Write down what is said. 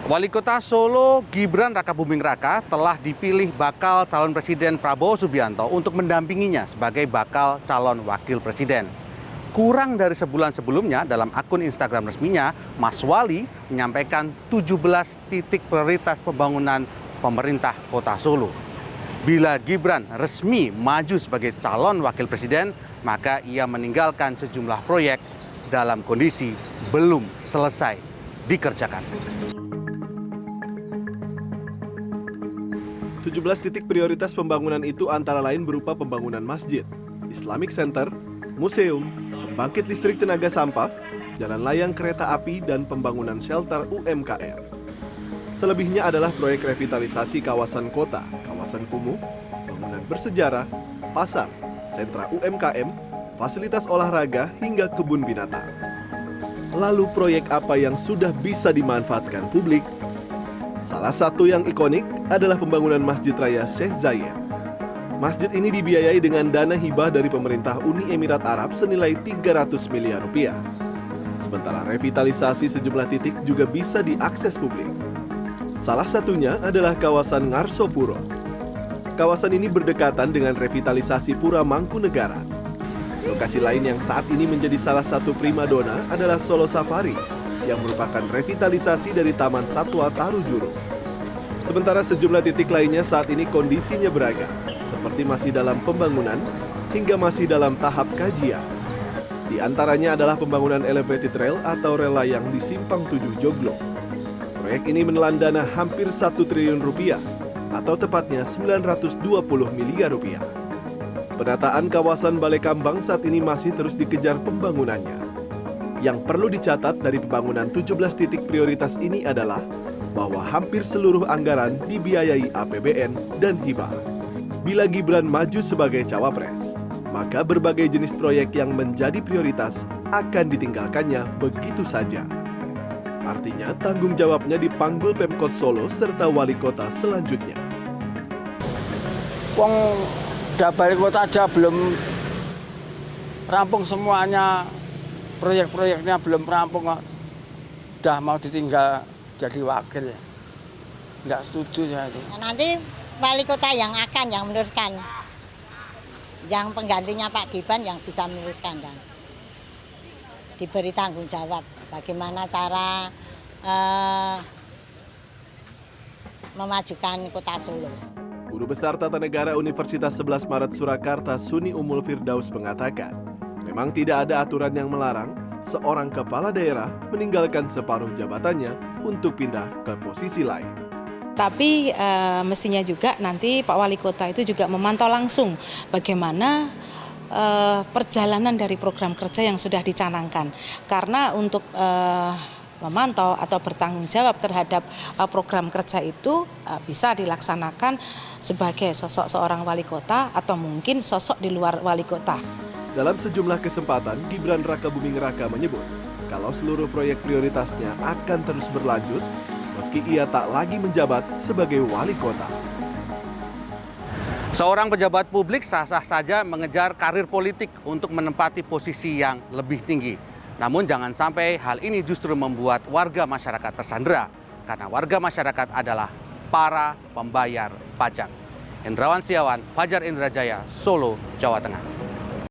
Wali Kota Solo Gibran Rakabuming Raka telah dipilih bakal calon Presiden Prabowo Subianto untuk mendampinginya sebagai bakal calon Wakil Presiden. Kurang dari sebulan sebelumnya dalam akun Instagram resminya, Mas Wali menyampaikan 17 titik prioritas pembangunan pemerintah Kota Solo. Bila Gibran resmi maju sebagai calon Wakil Presiden, maka ia meninggalkan sejumlah proyek dalam kondisi belum selesai dikerjakan. 17 titik prioritas pembangunan itu antara lain berupa pembangunan masjid, Islamic Center, museum, pembangkit listrik tenaga sampah, jalan layang kereta api, dan pembangunan shelter UMKM. Selebihnya adalah proyek revitalisasi kawasan kota, kawasan kumuh, bangunan bersejarah, pasar, sentra UMKM, fasilitas olahraga, hingga kebun binatang. Lalu proyek apa yang sudah bisa dimanfaatkan publik? Salah satu yang ikonik adalah pembangunan Masjid Raya Sheikh Zayed. Masjid ini dibiayai dengan dana hibah dari pemerintah Uni Emirat Arab senilai 300 miliar rupiah. Sementara revitalisasi sejumlah titik juga bisa diakses publik. Salah satunya adalah kawasan Ngarsopuro. Kawasan ini berdekatan dengan revitalisasi Pura Mangkunegara. Lokasi lain yang saat ini menjadi salah satu primadona adalah Solo Safari, yang merupakan revitalisasi dari Taman Satwa Tarujuru. Sementara sejumlah titik lainnya saat ini kondisinya beragam, seperti masih dalam pembangunan hingga masih dalam tahap kajian. Di antaranya adalah pembangunan elevated rail atau rel layang di Simpang 7 Joglo. Proyek ini menelan dana hampir 1 triliun rupiah, atau tepatnya 920 miliar rupiah. Penataan kawasan Balai Kambang saat ini masih terus dikejar pembangunannya. Yang perlu dicatat dari pembangunan 17 titik prioritas ini adalah bahwa hampir seluruh anggaran dibiayai APBN dan hibah. Bila Gibran maju sebagai cawapres, maka berbagai jenis proyek yang menjadi prioritas akan ditinggalkannya begitu saja. Artinya tanggung jawabnya dipanggul Pemkot Solo serta wali kota selanjutnya. Wong udah balik kota aja belum rampung semuanya. Proyek-proyeknya belum rampung kok, udah mau ditinggal jadi wakil. Nggak setuju saya itu. Nanti wali kota yang meneruskan, yang penggantinya Pak Gibran yang bisa meneruskan dan diberi tanggung jawab bagaimana cara memajukan kota Solo. Guru Besar Tata Negara Universitas 11 Maret Surakarta Suni Umul Firdaus mengatakan, memang tidak ada aturan yang melarang seorang kepala daerah meninggalkan separuh jabatannya untuk pindah ke posisi lain. Tapi mestinya juga nanti Pak Wali Kota itu juga memantau langsung bagaimana perjalanan dari program kerja yang sudah dicanangkan. Karena untuk memantau atau bertanggung jawab terhadap program kerja itu bisa dilaksanakan sebagai sosok seorang wali kota atau mungkin sosok di luar wali kota. Dalam sejumlah kesempatan, Gibran Rakabuming Raka menyebut kalau seluruh proyek prioritasnya akan terus berlanjut meski ia tak lagi menjabat sebagai wali kota. Seorang pejabat publik sah-sah saja mengejar karir politik untuk menempati posisi yang lebih tinggi. Namun jangan sampai hal ini justru membuat warga masyarakat tersandera, karena warga masyarakat adalah para pembayar pajak. Hendrawan Setiawan, Fajar Indrajaya, Solo, Jawa Tengah.